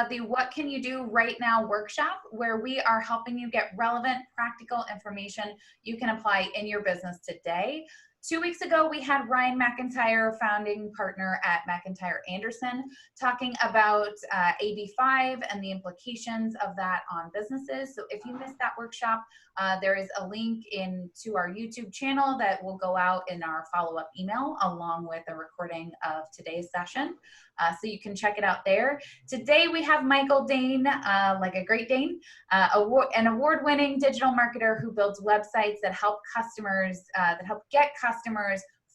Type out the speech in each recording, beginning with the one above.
the What Can You Do Right Now workshop, where we are helping you get relevant, practical information you can apply in your business today. 2 weeks ago, we had Ryan McIntyre, founding partner at McIntyre Anderson, talking about AB5 and the implications of that on businesses. So if you missed that workshop, there is a link to our YouTube channel that will go out in our follow-up email along with a recording of today's session. So you can check it out there. Today we have Michael Dane, like a Great Dane, an award-winning digital marketer who builds websites that help customers, that help get customers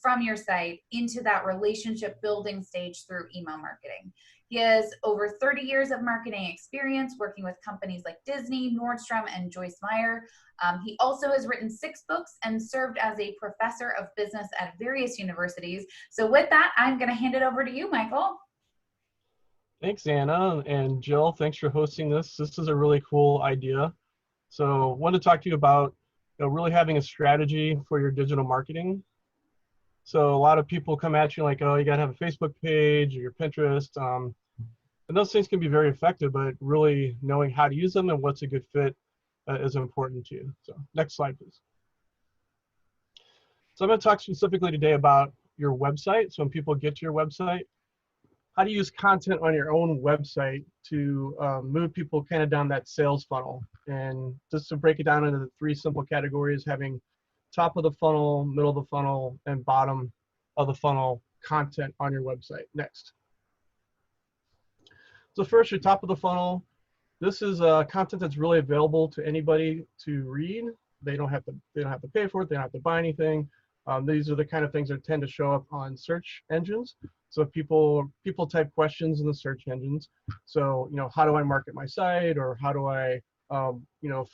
from your site into that relationship building stage through email marketing. He has over 30 years of marketing experience working with companies like Disney, Nordstrom, and Joyce Meyer. He also has written 6 books and served as a professor of business at various universities. So with that, I'm going to hand it over to you, Michael. Thanks, Anna, and Jill, thanks for hosting this. This is a really cool idea. So I wanted to talk to you about really having a strategy for your digital marketing. So a lot of people come at you like, oh, you got to have a Facebook page or your Pinterest. And those things can be very effective, but really knowing how to use them and what's a good fit is important to you. So next slide, please. So I'm going to talk specifically today about your website. So when people get to your website, how to use content on your own website to move people kind of down that sales funnel. And just to break it down into the 3 simple categories, having top of the funnel, middle of the funnel, and bottom of the funnel content on your website. Next. So first, your top of the funnel. This is content that's really available to anybody to read. They don't have to pay for it. They don't have to buy anything. These are the kind of things that tend to show up on search engines. So people type questions in the search engines. So, how do I market my site, or how do I,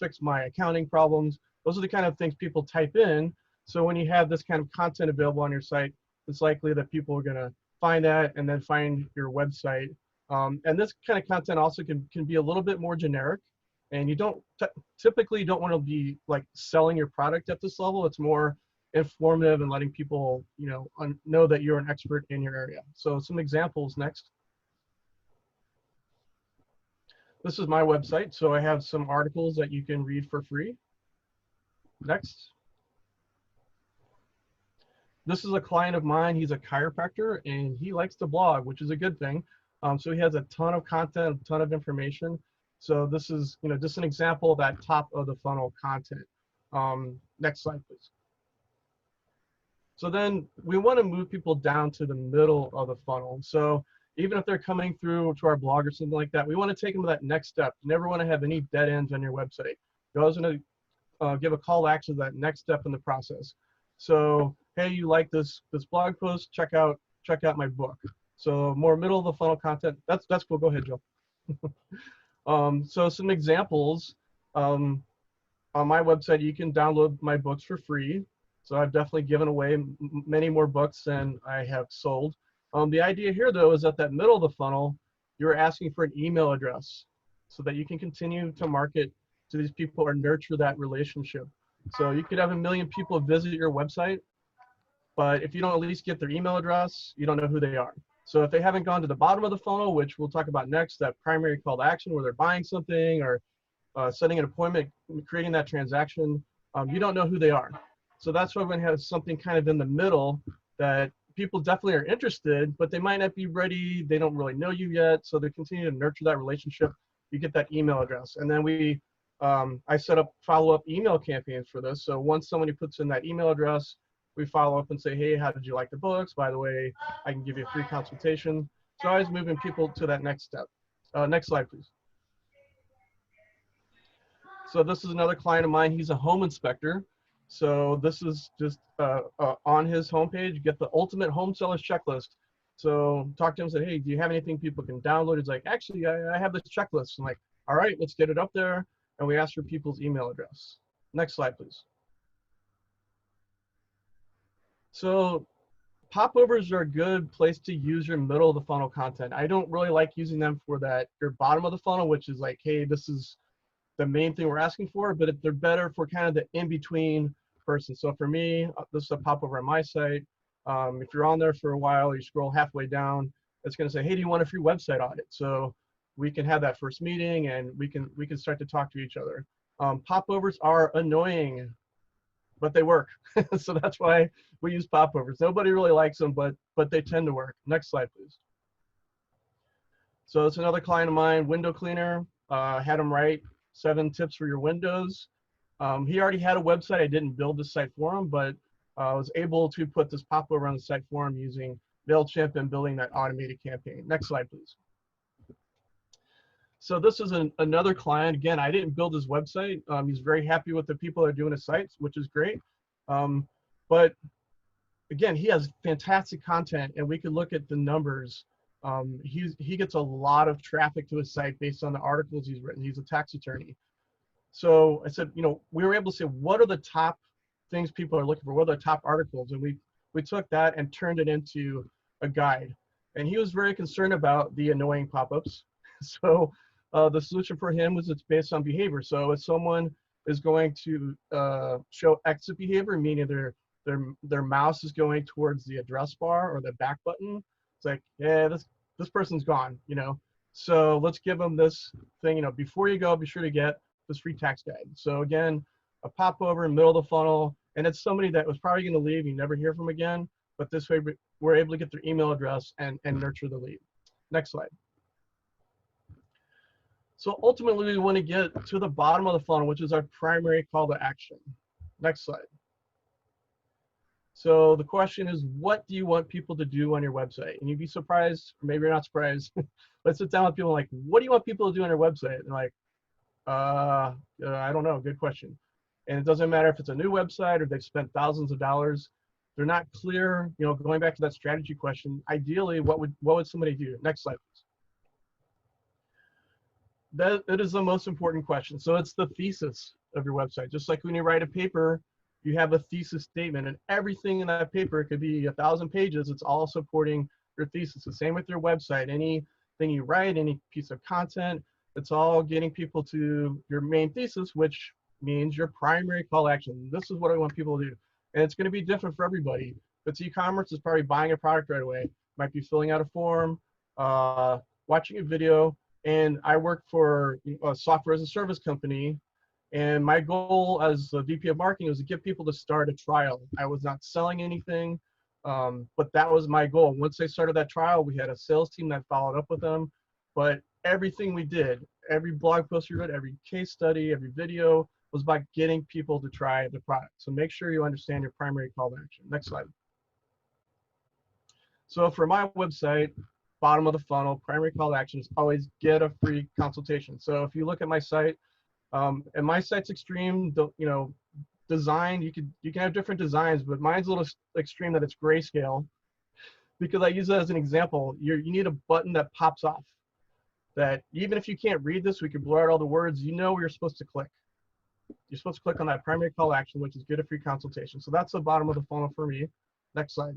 fix my accounting problems? Those are the kind of things people type in. So when you have this kind of content available on your site, it's likely that people are going to find that and then find your website. And this kind of content also can be a little bit more generic. And you typically don't want to be like selling your product at this level. It's more informative and letting people, know that you're an expert in your area. So some examples next. This is my website. So I have some articles that you can read for free. Next. This is a client of mine. He's a chiropractor and he likes to blog, which is a good thing. So he has a ton of content, a ton of information. So this is, just an example of that top of the funnel content. Next slide, please. So then we want to move people down to the middle of the funnel. So even if they're coming through to our blog or something like that, we want to take them to that next step. You never want to have any dead ends on your website. You always want to give a call to action to that next step in the process. So, hey, you like this blog post? Check out my book. So more middle of the funnel content. That's cool. Go ahead, Jill. So some examples. On my website, you can download my books for free. So I've definitely given away many more books than I have sold. The idea here, though, is at that middle of the funnel, you're asking for an email address so that you can continue to market to these people or nurture that relationship. So you could have 1 million people visit your website, but if you don't at least get their email address, you don't know who they are. So if they haven't gone to the bottom of the funnel, which we'll talk about next, that primary call to action where they're buying something or setting an appointment, creating that transaction, you don't know who they are. So that's why we're going to have something kind of in the middle that people definitely are interested, but they might not be ready. They don't really know you yet. So they continue to nurture that relationship. You get that email address. And then I set up follow-up email campaigns for this. So once somebody puts in that email address, we follow up and say, hey, how did you like the books? By the way, I can give you a free consultation. So always moving people to that next step. Next slide, please. So this is another client of mine. He's a home inspector. So this is just on his homepage, get the ultimate home sellers checklist. So talk to him and say, hey, do you have anything people can download? He's like, actually, I have this checklist. I'm like, all right, let's get it up there. And we ask for people's email address. Next slide, please. So popovers are a good place to use your middle of the funnel content. I don't really like using them for your bottom of the funnel, which is like, hey, this is the main thing we're asking for, but they're better for kind of the in-between person. So for me, this is a popover on my site. If you're on there for a while, you scroll halfway down, it's going to say, hey, do you want a free website audit? So we can have that first meeting and we can start to talk to each other. Popovers are annoying, but they work. So that's why we use popovers. Nobody really likes them, but they tend to work. Next slide, please. So it's another client of mine, window cleaner. Had him write 7 tips for your windows. He already had a website. I didn't build the site for him, but I was able to put this popover on the site for him using MailChimp and building that automated campaign. Next slide, please. So this is another client. Again, I didn't build his website. He's very happy with the people that are doing his sites, which is great. But again, he has fantastic content, and we could look at the numbers. He gets a lot of traffic to his site based on the articles he's written. He's a tax attorney. So I said, we were able to say, what are the top things people are looking for? What are the top articles? And we took that and turned it into a guide. And he was very concerned about the annoying pop-ups. So the solution for him was it's based on behavior. So if someone is going to show exit behavior, meaning their mouse is going towards the address bar or the back button, it's like, yeah, this person's gone, So let's give them this thing, before you go, be sure to get this free tax guide. So again, a popover in the middle of the funnel, and it's somebody that was probably going to leave, you never hear from again, but this way we're able to get their email address and nurture the lead. Next slide. So ultimately, we want to get to the bottom of the funnel, which is our primary call to action. Next slide. So the question is, what do you want people to do on your website? And you'd be surprised, or maybe you're not surprised. Let's sit down with people like, what do you want people to do on your website? And like, I don't know, good question. And it doesn't matter if it's a new website or they've spent thousands of dollars. They're not clear, going back to that strategy question, ideally, what would somebody do? Next slide, please. That is the most important question. So it's the thesis of your website. Just like when you write a paper, you have a thesis statement, and everything in that paper, it could be 1,000 pages, it's all supporting your thesis. The same with your website. Anything you write, any piece of content, it's all getting people to your main thesis, which means your primary call to action. This is what I want people to do. And it's going to be different for everybody. If it's e-commerce, it's probably buying a product right away. Might be filling out a form, watching a video. And I work for a software as a service company. And my goal as the VP of marketing was to get people to start a trial. I was not selling anything, but that was my goal. Once they started that trial, we had a sales team that followed up with them. But everything we did, every blog post we wrote, every case study, every video was about getting people to try the product. So make sure you understand your primary call to action. Next slide. So for my website, bottom of the funnel, primary call to action is always get a free consultation. So if you look at my site, and my site's extreme, design, you can have different designs, but mine's a little extreme that it's grayscale, because I use that as an example. You need a button that pops off, that even if you can't read this, we can blur out all the words, where you're supposed to click. You're supposed to click on that primary call to action, which is get a free consultation. So that's the bottom of the funnel for me. Next slide.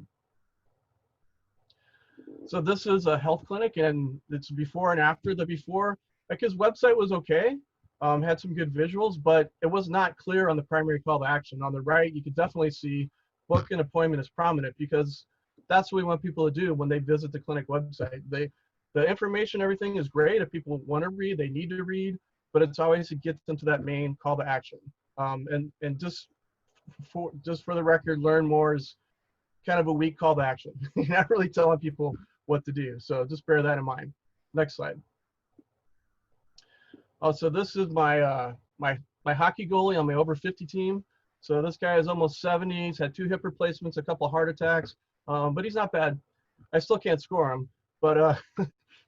So this is a health clinic, and it's before and after. The before, like, his website was okay, had some good visuals, but it was not clear on the primary call to action. On the right, you could definitely see book an appointment is prominent, because that's what we want people to do when they visit the clinic website. The information, everything is great. If people want to read, they need to read, but it's always to get them to that main call to action. And just for the record, learn more is kind of a weak call to action. You're not really telling people what to do. So just bear that in mind. Next slide. Oh, so this is my my hockey goalie on my over 50 team. So this guy is almost 70. He's had 2 hip replacements, a couple of heart attacks, but he's not bad. I still can't score him, but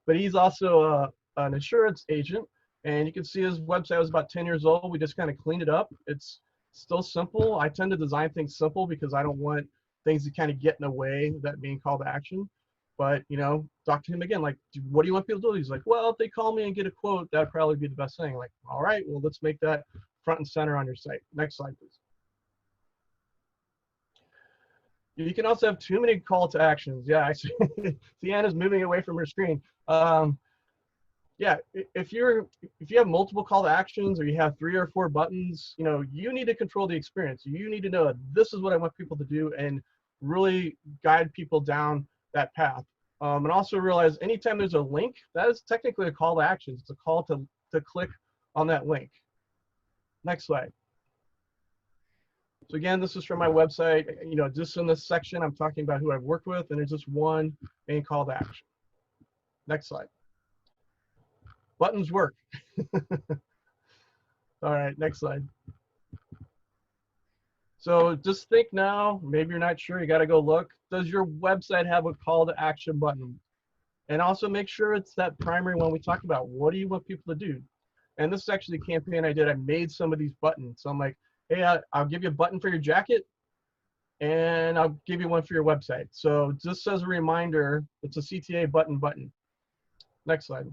but he's also an insurance agent, and you can see his website was about 10 years old. We just kind of cleaned it up. It's still simple. I tend to design things simple because I don't want things to kind of get in the way of that being call to action. But, talk to him again, like, what do you want people to do? He's like, well, if they call me and get a quote, that'd probably be the best thing. Like, all right, well, let's make that front and center on your site. Next slide, please. You can also have too many call to actions. Yeah, I see. Sienna's moving away from her screen. Yeah, if you have multiple call to actions, or you have 3 or 4 buttons, you need to control the experience. You need to know this is what I want people to do and really guide people down that path. And also realize anytime there's a link, that is technically a call to action. It's a call to click on that link. Next slide. So again, this is from my website. You know, just in this section, I'm talking about who I've worked with, and there's just one main call to action. Next slide. Buttons work. All right, next slide. So just think now, maybe you're not sure, you gotta go look. Does your website have a call to action button? And also make sure it's that primary one we talked about. What do you want people to do? And this is actually a campaign I did. I made some of these buttons. So I'm like, hey, I'll give you a button for your jacket, and I'll give you one for your website. So just as a reminder, it's a CTA button. Next slide.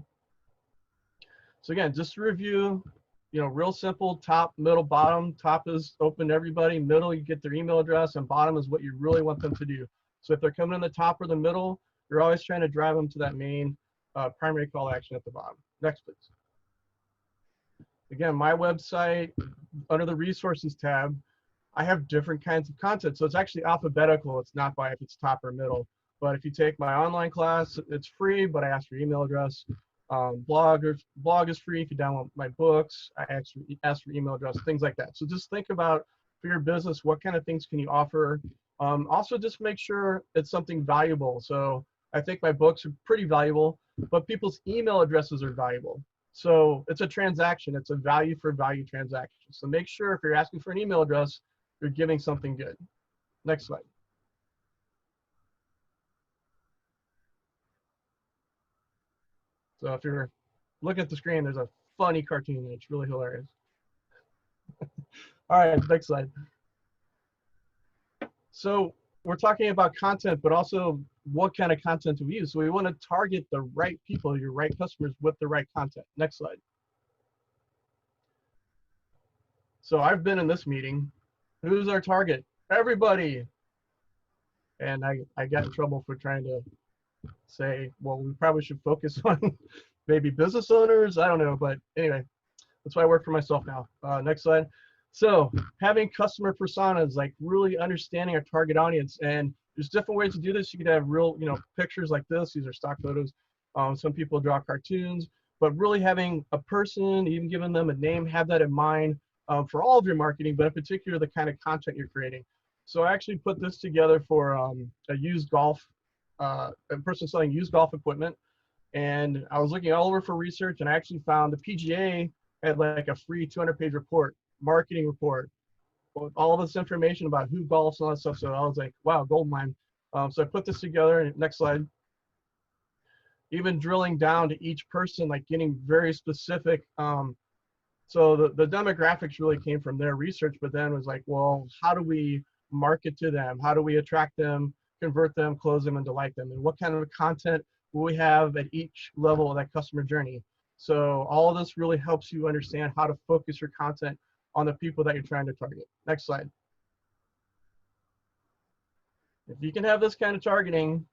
So again, just to review, you know, real simple, top, middle, bottom. Top is open to everybody. Middle, you get their email address, and bottom is what you really want them to do. So if they're coming in the top or the middle, you're always trying to drive them to that main primary call to action at the bottom. Next, please. Again, my website, under the resources tab, I have different kinds of content. So it's actually alphabetical. It's not by if it's top or middle. But if you take my online class, it's free, but I ask for your email address. Blog is free if you download my books. I ask for email address, things like that. So just think about, for your business, what kind of things can you offer? Also, just make sure it's something valuable. So I think my books are pretty valuable, but people's email addresses are valuable. So it's a transaction. It's a value for value transaction. So make sure if you're asking for an email address, you're giving something good. Next slide. So if you're looking at the screen, there's a funny cartoon. It's really hilarious. All right, next slide. So we're talking about content, but also what kind of content do we use? So we want to target the right people, your right customers, with the right content. Next slide. So I've been in this meeting. Who's our target? Everybody. And I got in trouble for trying to say, well, we probably should focus on maybe business owners. I don't know, but anyway, that's why I work for myself now. Next slide. So having customer personas, like really understanding our target audience, and there's different ways to do this. You could have real, you know, pictures like this. These are stock photos. Some people draw cartoons, but really having a person, even giving them a name, have that in mind for all of your marketing, but in particular the kind of content you're creating. So I actually put this together for a used golf, a person selling used golf equipment. And I was looking all over for research, and I actually found the PGA had like a free 200-page report, marketing report, with all this information about who golfs and all that stuff. So I was like, wow, gold mine. So I put this together. Next slide. Even drilling down to each person, like getting very specific. So the demographics really came from their research, but then was like, well, how do we market to them? How do we attract them, convert them, close them, and delight them? And what kind of content will we have at each level of that customer journey? So all of this really helps you understand how to focus your content on the people that you're trying to target. Next slide. If you can have this kind of targeting,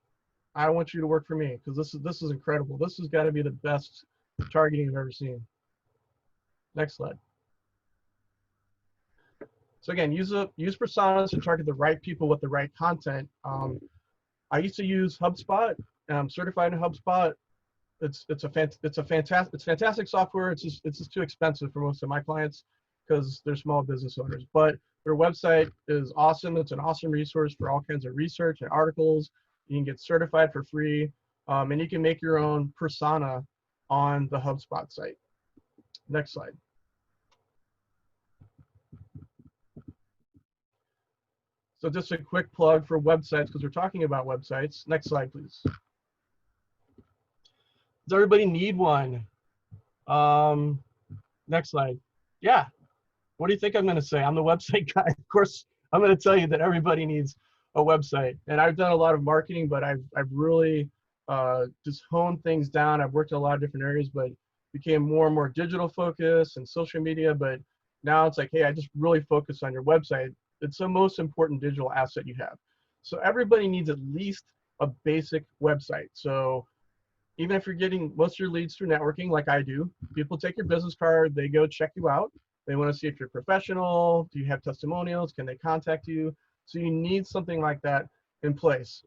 I want you to work for me, because this is incredible. This has got to be the best targeting I've ever seen. Next slide. So again, use personas to target the right people with the right content. I used to use Hubspot, and I'm certified in Hubspot. It's fantastic software. It's just too expensive for most of my clients because they're small business owners. But their website is awesome. It's an awesome resource for all kinds of research and articles. You can get certified for free, and you can make your own persona on the Hubspot site. Next slide. So just a quick plug for websites, because we're talking about websites. Next slide, please. Does everybody need one? Next slide. Yeah. What do you think I'm going to say? I'm the website guy. Of course, I'm going to tell you that everybody needs a website. And I've done a lot of marketing, but I've really just honed things down. I've worked in a lot of different areas, but became more and more digital focused and social media. But now it's like, hey, I just really focus on your website. It's the most important digital asset you have. So everybody needs at least a basic website. So even if you're getting most of your leads through networking, like I do, people take your business card, they go check you out. They want to see if you're professional. Do you have testimonials? Can they contact you? So you need something like that in place.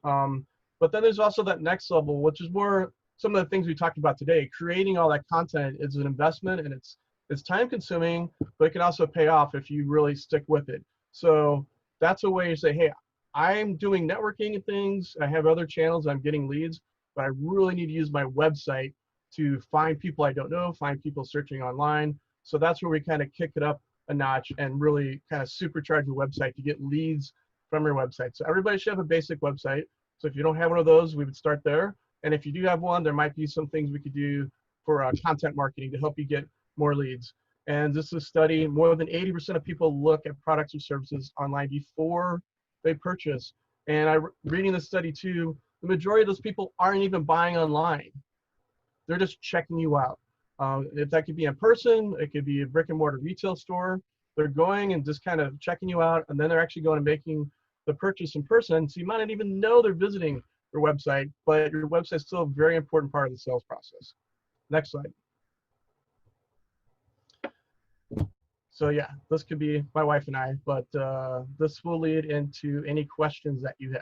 But then there's also that next level, which is more some of the things we talked about today. Creating all that content is an investment, and it's time consuming, but it can also pay off if you really stick with it. So that's a way to say, hey, I'm doing networking and things. I have other channels. I'm getting leads, but I really need to use my website to find people I don't know, find people searching online. So that's where we kind of kick it up a notch and really kind of supercharge your website to get leads from your website. So everybody should have a basic website. So if you don't have one of those, we would start there. And if you do have one, there might be some things we could do for content marketing to help you get more leads. And this is a study, more than 80% of people look at products or services online before they purchase. And reading the study too, the majority of those people aren't even buying online. They're just checking you out. If that could be in person, it could be a brick and mortar retail store. They're going and just kind of checking you out, and then they're actually going and making the purchase in person. So you might not even know they're visiting your website, but your website is still a very important part of the sales process. Next slide. So yeah, this could be my wife and I, but this will lead into any questions that you have.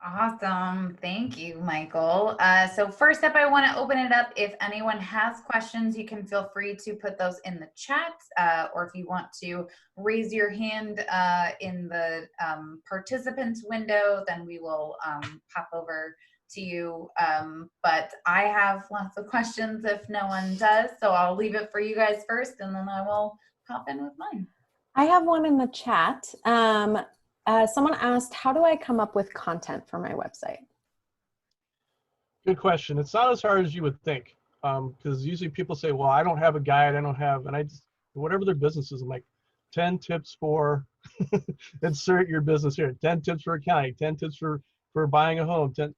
Awesome. Thank you, Michael. So first up, I want to open it up. If anyone has questions, you can feel free to put those in the chat, or if you want to raise your hand in the participants window, then we will pop over to you. But I have lots of questions if no one does, so I'll leave it for you guys first, and then I will pop in with mine. I have one in the chat. Someone asked, how do I come up with content for my website? Good question. It's not as hard as you would think, because usually people say, well, I don't have a guide, and I just, whatever their business is, I'm like, 10 tips for, insert your business here, 10 tips for accounting, 10 tips for buying a home, 10,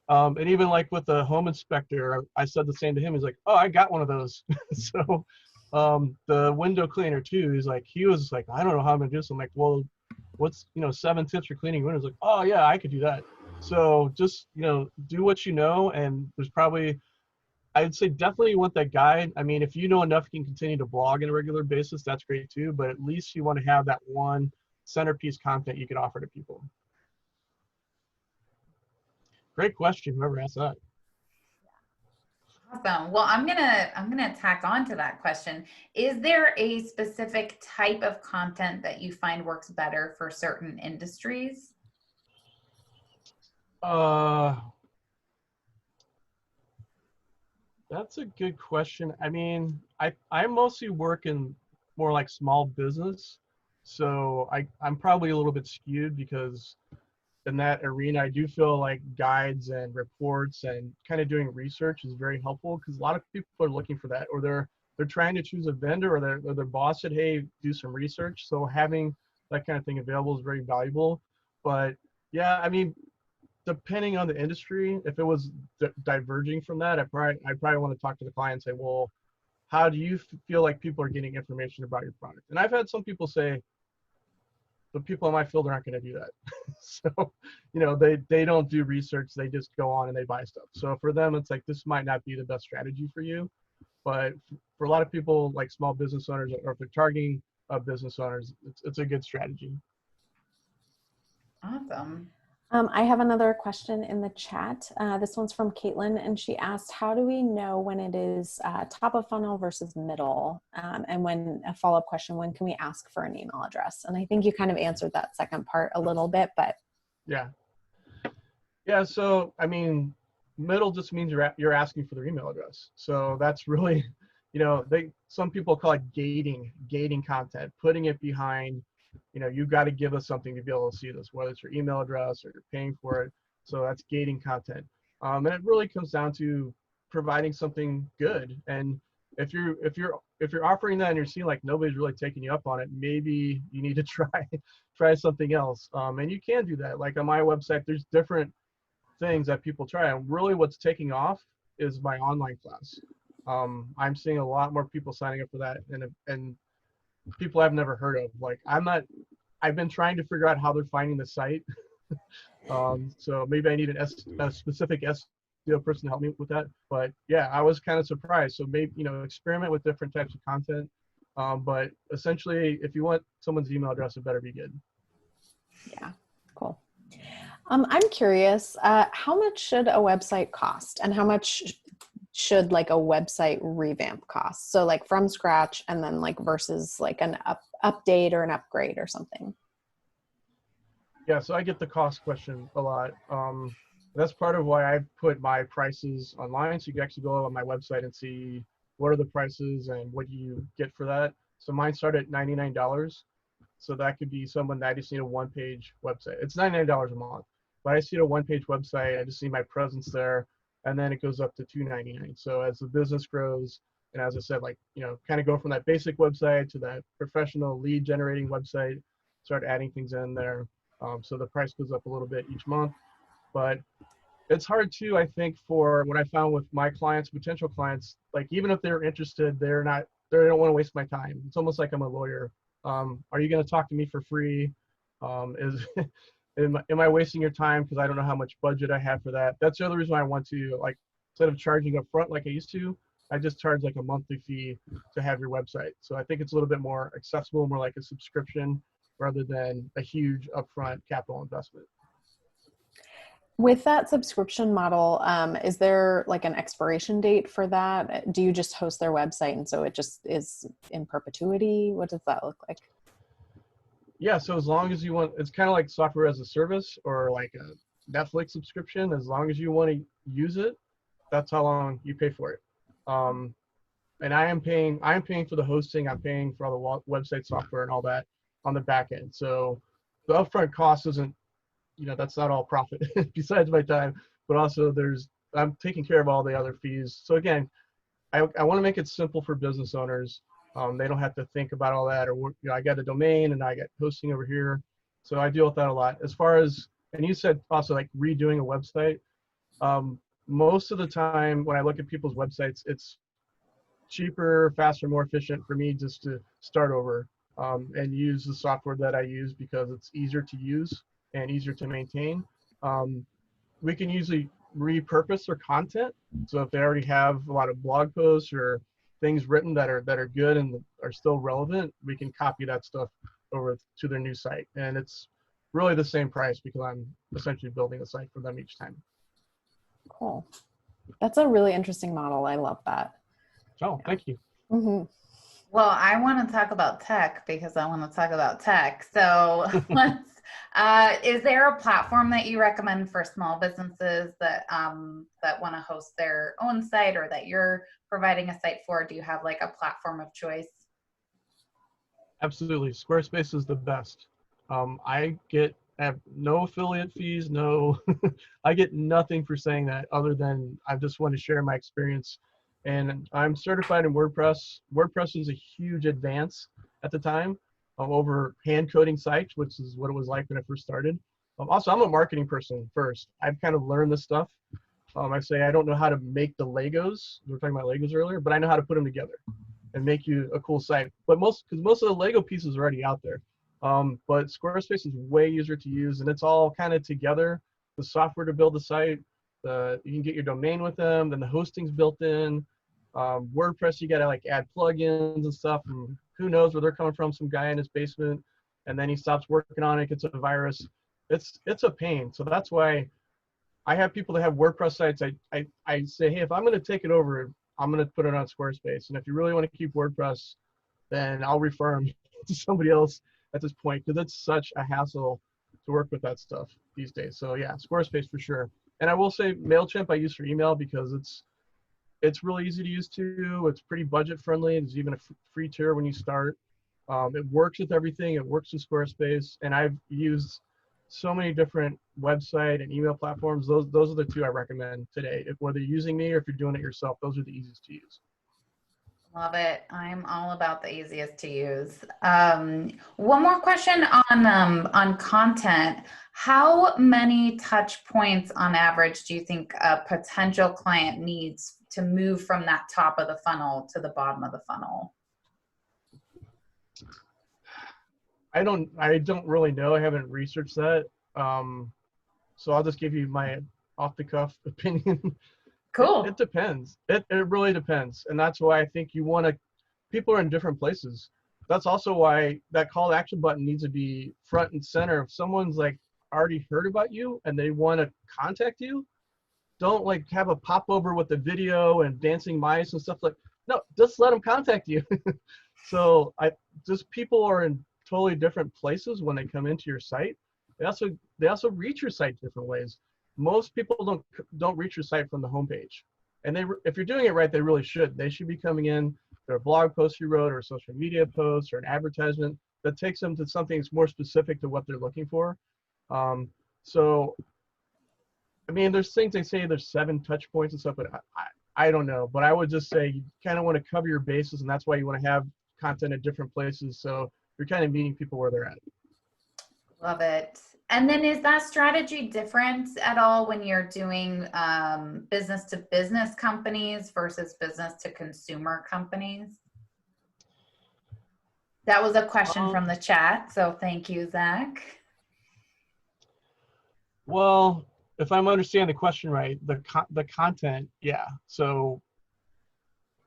and even like with the home inspector, I said the same to him. He's like, oh, I got one of those. So the window cleaner too, he was like, I don't know how I'm gonna do this. I'm like, well, what's 7 tips for cleaning windows? Like, oh yeah, I could do that. So just do what you know, and there's probably, I'd say definitely you want that guide. I mean, if you know enough, you can continue to blog on a regular basis. That's great too, but at least you want to have that one centerpiece content you can offer to people. Great question, whoever asked that. Awesome. Well, I'm gonna tack on to that question. Is there a specific type of content that you find works better for certain industries? That's a good question. I mean, I mostly work in more like small business, so I'm probably a little bit skewed because in that arena, I do feel like guides and reports and kind of doing research is very helpful, because a lot of people are looking for that, or they're trying to choose a vendor, or their boss said, hey, do some research. So having that kind of thing available is very valuable. But yeah, I mean, depending on the industry, if it was diverging from that, I probably want to talk to the client and say, well, how do you feel like people are getting information about your product? And I've had some people say, the people in my field aren't going to do that. So, they don't do research. They just go on and they buy stuff. So for them, it's like, this might not be the best strategy for you. But for a lot of people, like small business owners, or if they're targeting business owners, it's a good strategy. Awesome. I have another question in the chat. This one's from Caitlin, and she asked, how do we know when it is top of funnel versus middle? And when a follow-up question, when can we ask for an email address? And I think you kind of answered that second part a little bit, but. Yeah, so, I mean, middle just means you're asking for their email address. So that's really, some people call it gating content, putting it behind, you've got to give us something to be able to see this, whether it's your email address or you're paying for it. So that's gating content. And it really comes down to providing something good. And if you're offering that and you're seeing like nobody's really taking you up on it, maybe you need to try something else. And you can do that. Like on my website, there's different things that people try, and really what's taking off is my online class. I'm seeing a lot more people signing up for that, and people I've never heard of. Like I've been trying to figure out how they're finding the site. So maybe I need a specific SEO person to help me with that. But yeah, I was kind of surprised. So maybe, experiment with different types of content. But essentially, if you want someone's email address, it better be good. Yeah, cool. I'm curious, how much should a website cost, and how much should like a website revamp cost? So like from scratch, and then like versus like an update or an upgrade or something. Yeah, so I get the cost question a lot. That's part of why I put my prices online, so you can actually go on my website and see what are the prices and what you get for that. So mine start at $99. So that could be someone that I just need a one-page website. It's $99 a month, but I see a one-page website. I just see my presence there, and then it goes up to $299. So as the business grows, and as I said, like, kind of go from that basic website to that professional lead generating website, start adding things in there. So the price goes up a little bit each month, but it's hard too, I think, for what I found with my clients, potential clients, like even if they're interested, they don't want to waste my time. It's almost like I'm a lawyer. Are you going to talk to me for free? Am I wasting your time because I don't know how much budget I have for that? That's the other reason why I want to, like, instead of charging up front like I used to, I just charge like a monthly fee to have your website. So I think it's a little bit more accessible, more like a subscription rather than a huge upfront capital investment. With that subscription model, is there like an expiration date for that? Do you just host their website and so it just is in perpetuity? What does that look like? Yeah, so as long as you want, it's kind of like software as a service or like a Netflix subscription. As long as you want to use it, that's how long you pay for it. And I am paying for the hosting. I'm paying for all the website software and all that on the back end. So the upfront cost isn't, that's not all profit besides my time, but also I'm taking care of all the other fees. So again, I want to make it simple for business owners. They don't have to think about all that, or I got a domain and I got hosting over here. So I deal with that a lot. As far as, and you said also like redoing a website. Most of the time when I look at people's websites, it's cheaper, faster, more efficient for me just to start over and use the software that I use because it's easier to use and easier to maintain. We can usually repurpose their content. So if they already have a lot of blog posts or things written that are good and are still relevant, we can copy that stuff over to their new site. And it's really the same price because I'm essentially building a site for them each time. Cool. That's a really interesting model. I love that. Oh, thank you. Mm-hmm. Well, I want to talk about tech because I want to talk about tech. So is there a platform that you recommend for small businesses that want to host their own site or that you're providing a site for? Do you have like a platform of choice? Absolutely. Squarespace is the best. I have no affiliate fees, no, I get nothing for saying that other than I just want to share my experience. And I'm certified in WordPress. WordPress is a huge advance at the time over hand coding sites, which is what it was like when I first started. Also, I'm a marketing person first. I've kind of learned this stuff. I say I don't know how to make the Legos. We were talking about Legos earlier, but I know how to put them together and make you a cool site. But most of the Lego pieces are already out there. But Squarespace is way easier to use, and it's all kind of together. The software to build the site, you can get your domain with them, then the hosting's built in. WordPress, you gotta like add plugins and stuff, and who knows where they're coming from, some guy in his basement, and then he stops working on it, gets a virus. It's a pain. So that's why I have people that have WordPress sites. I say, hey, if I'm gonna take it over, I'm gonna put it on Squarespace. And if you really want to keep WordPress, then I'll refer them to somebody else at this point because it's such a hassle to work with that stuff these days. So yeah, Squarespace for sure. And I will say MailChimp I use for email because it's really easy to use too. It's pretty budget friendly. There's even a free tier when you start. It works with everything. It works with Squarespace. And I've used so many different website and email platforms. Those are the two I recommend today. Whether you're using me or if you're doing it yourself, those are the easiest to use. Love it. I'm all about the easiest to use. One more question on content. How many touch points on average do you think a potential client needs to move from that top of the funnel to the bottom of the funnel? I don't really know. I haven't researched that. So I'll just give you my off the cuff opinion. Cool. It depends. It really depends. And that's why I think people are in different places. that's also why that call to action button needs to be front and center. If someone's like already heard about you and they want to contact you, don't like have a popover with the video and dancing mice and stuff like. No, just let them contact you. So people are in totally different places when they come into your site. They also reach your site different ways. Most people don't reach your site from the homepage, and if you're doing it right, they really should. They should be coming in their blog post you wrote, or a social media post, or an advertisement that takes them to something that's more specific to what they're looking for. So, I mean, there's things they say there's 7 touch points and stuff, but I don't know. But I would just say you kind of want to cover your bases, and that's why you want to have content at different places. So you're kind of meeting people where they're at. Love it. And then is that strategy different at all when you're doing business to business companies versus business to consumer companies? That was a question from the chat. So thank you, Zach. Well, if I'm understanding the question right, the content, yeah. So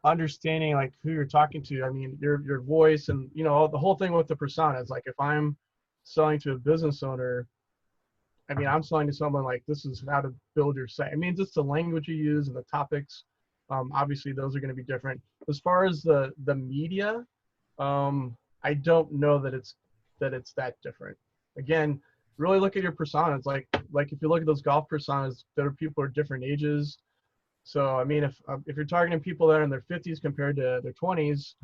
understanding like who you're talking to, I mean, your voice and, you know, the whole thing with the persona is like, if I'm selling to a business owner, I mean, I'm selling to someone like, this is how to build your site. I mean, just the language you use and the topics, obviously those are going to be different. As far as the media, I don't know that it's that different. Again, really look at your personas. Like if you look at those golf personas, people are different ages. So I mean, if you're targeting people that are in their 50s compared to their 20s,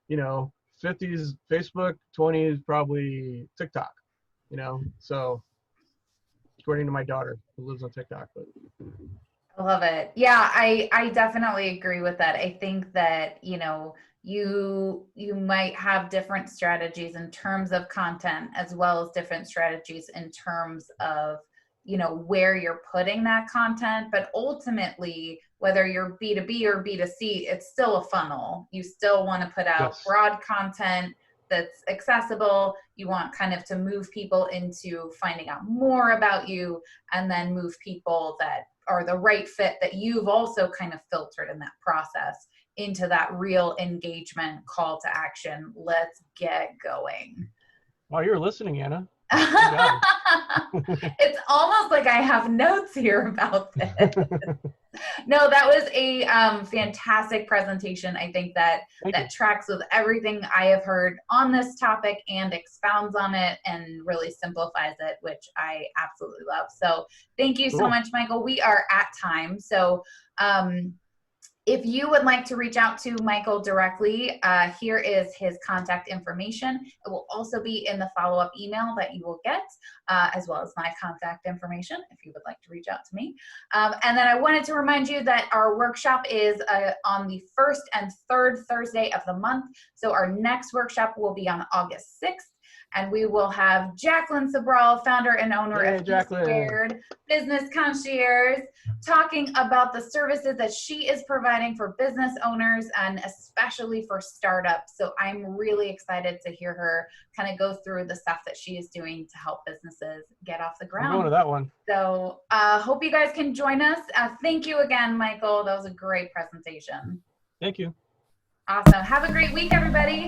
you know, 50s Facebook, 20s probably TikTok, you know. So according to my daughter who lives on TikTok, but I love it. Yeah, I definitely agree with that. I think that, you know, you might have different strategies in terms of content, as well as different strategies in terms of, you know, where you're putting that content. But ultimately, whether you're B2B or B2C, it's still a funnel. You still want to put out yes. broad content that's accessible. You want kind of to move people into finding out more about you, and then move people that are the right fit that you've also kind of filtered in that process into that real engagement call to action. Let's get going. Wow, you're listening, Anna. It's almost like I have notes here about this. No, that was a fantastic presentation. I think that tracks with everything I have heard on this topic and expounds on it and really simplifies it, which I absolutely love. So thank you so much, Michael. We are at time. So if you would like to reach out to Michael directly, here is his contact information. It will also be in the follow-up email that you will get, as well as my contact information if you would like to reach out to me. And then I wanted to remind you that our workshop is on the 1st and 3rd Thursday of the month. So our next workshop will be on August 6th. And we will have Jacqueline Sobral, founder and owner of Squared Business Concierge, talking about the services that she is providing for business owners and especially for startups. So I'm really excited to hear her kind of go through the stuff that she is doing to help businesses get off the ground. I'm going to that one. So hope you guys can join us. Thank you again, Michael. That was a great presentation. Thank you. Awesome. Have a great week, everybody.